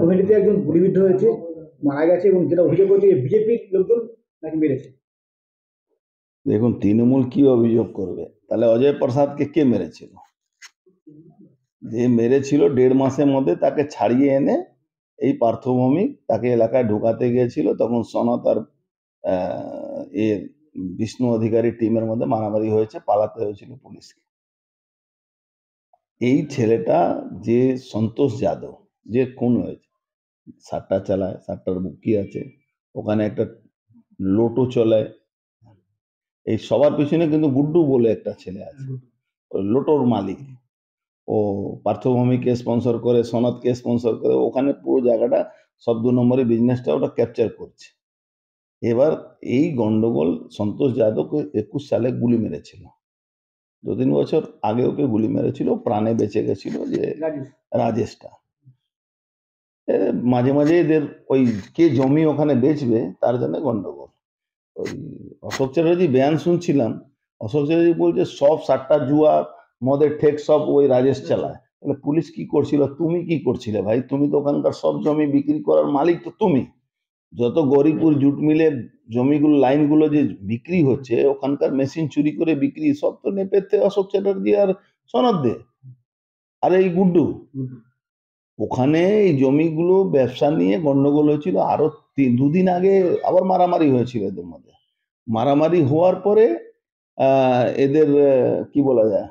নোহেলিতে একজন গুলিবিদ্ধ হয়েছে, মারা গেছে, এবং যেটা অভিযোগ করছে বিজেপির লোকজন নাকি মেরেছে। দেখুন, তৃণমূল কি অভিযোগ করবে? তাহলে অজয় প্রসাদকে কে মেরেছিল? যে মেরেছিল 1.5 মাসের মধ্যে তাকে ছাড়িয়ে এনে এই পার্থভৌমিক তাকে এলাকায় ঢুকাতে গিয়েছিল। তখন সনত আর এর বিষ্ণু অধিকারী টিমের মধ্যে মারামারি হয়েছে, পালাতে হয়েছিল পুলিশকে। এই ছেলেটা যে সন্তোষ যাদব, যে খুন হয়েছে, সাতটা চালায়, সাতটার বুকি আছে, ওখানে একটা লোটো চলায়, এই সবার পিছনে কিন্তু গুড্ডু বলে একটা ছেলে আছে, লোটোর মালিক। ও পার্থভূমিকে স্পন্সর করে, সনদকে স্পন্সর করে, ওখানে পুরো জায়গাটা সব 2 নম্বরে বিজনেসটা ওটা ক্যাপচার করছে। এবার এই গন্ডগোল সন্তোষ যাদবকে 21 সালে গুলি মেরেছিল, 2-3 বছর আগে ওকে গুলি মেরেছিল, প্রাণে বেঁচে গেছিল যে রাজেশটা। মাঝে মাঝে এদের ওই কে জমি ওখানে বেচবে তার জন্য গন্ডগোল। ওই অশোক চ্যাটার্জি বয়ান শুনছিলাম, অশোক চ্যাটার্জি বলছে সব 7টা জুয়া মদের ঠেক সব ওই রাজেশ চালায়। তাহলে পুলিশ কি করছিল? তুমি কি করছিলে ভাই? তুমি তো ওখানকার সব জমি বিক্রি করার মালিক তো তুমি। যত গরিপুর জুট মিলে জমিগুলো, লাইনগুলো যে বিক্রি হচ্ছে, ওখানকার মেশিন চুরি করে বিক্রি, সব তো নেপেতে অশোক চ্যাটার্জি আর সনদ দে আর এই গুড্ডু। ওখানে এই জমিগুলো ব্যবসা নিয়ে গন্ডগোল হয়েছিল। আরো 2 দিন আগে আবার মারামারি হয়েছিল এদের মধ্যে। মারামারি হওয়ার পরে এদের কি বলা যায়,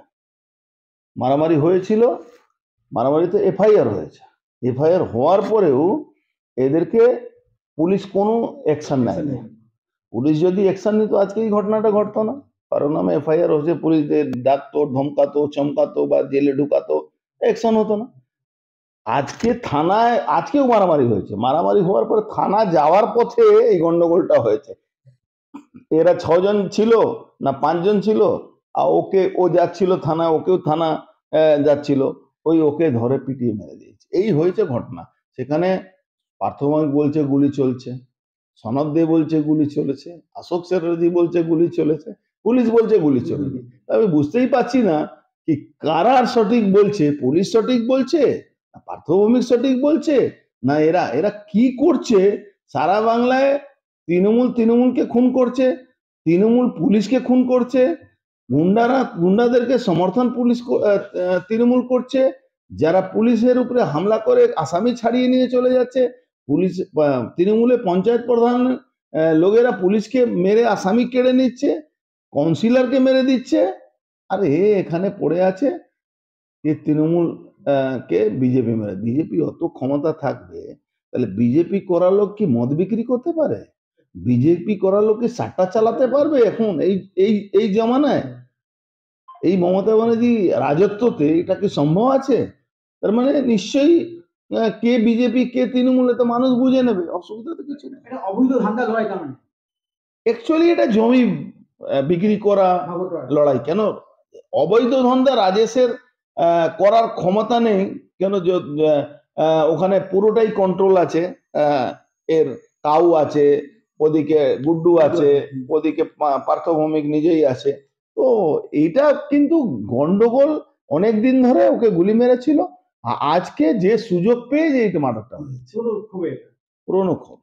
মারামারি হয়েছিল, মারামারিতে এফআইআর হয়েছে। এফআইআর হওয়ার পরেও এদেরকে পুলিশ কোনো অ্যাকশন নেয়নি। পুলিশ যদি অ্যাকশন নিত আজকে এই ঘটনাটা ঘটতো না। কারণ নামে এফআইআর হচ্ছে, পুলিশদের ডাকতো, ধমকাতো, চমকাতো বা জেলে ঢুকাতো, অ্যাকশন হতো না। আজকে থানায়, আজকেও মারামারি হয়েছে, মারামারি হওয়ার পরে থানা যাওয়ার পথে এই গন্ডগোলটা হয়েছে। এরা 6 জন ছিল না 5 জন ছিল, আর ওকে, ও যাচ্ছিল থানা, ওকেও থানা যাচ্ছিল, ওকে ধরে পিটিয়ে মেরে দিয়েছে। এই হয়েছে ঘটনা। সেখানে পার্থভৌমিক বলছে গুলি চলছে, সনদ দে বলছে গুলি চলেছে, অশোক চ্যাটার্জি বলছে গুলি চলেছে, পুলিশ বলছে গুলি চলেনি। আমি বুঝতেই পারছি না কি কারা সঠিক বলছে, পুলিশ সঠিক বলছে, পার্থভৌমিক সঠিক বলছে, না এরা এরা কি করছে? সারা বাংলায় তৃণমূলকে খুন করছে, তৃণমূল পুলিশকে খুন করছে, গুন্ডাদেরকে সমর্থন পুলিশ তৃণমূল করছে, যারা পুলিশের উপরে হামলা করে আসামি ছাড়িয়ে নিয়ে চলে যাচ্ছে। পুলিশ, তৃণমূলে পঞ্চায়েত প্রধান লোকেরা পুলিশকে মেরে আসামি কেড়ে নিচ্ছে, কাউন্সিলরকে মেরে দিচ্ছে। আর এখানে পড়ে আছে যে তৃণমূল কে বিজেপি মেরে। বিজেপি অত ক্ষমতা থাকবে, তাহলে বিজেপি করার লোক কি মদ বিক্রি করতে পারে? বিজেপি করার লোক কি সাট্টা চালাতে পারবে এখন এই জামানায়? এই মমতা ব্যানার্জি রাজত্বতে এটা কি সম্ভব আছে? তার মানে নিশ্চয়ই কে বিজেপি কে তৃণমূল, তো মানুষ বুঝে নেবে, অসুবিধা তো কিছু নেই। এটা অবৈধ ধান্দা লড়াই, তার মানে অ্যাকচুয়ালি এটা জমি বিক্রি করা লড়াই। কেন অবৈধ ধান্দা রাজেশের করার ক্ষমতা নেই? কেন ওখানে পুরোটাই কন্ট্রোল আছে, এর কাউ আছে, ওদিকে গুড্ডু আছে, ওদিকে পার্থভৌমিক নিজেই আছে। তো এইটা কিন্তু গন্ডগোল অনেক দিন ধরে ওকে গুলি মেরেছিল, আজকে যে সুযোগ পেয়ে যে এটা মার্ডারটা হয়েছে, পুরনো ক্ষোভ।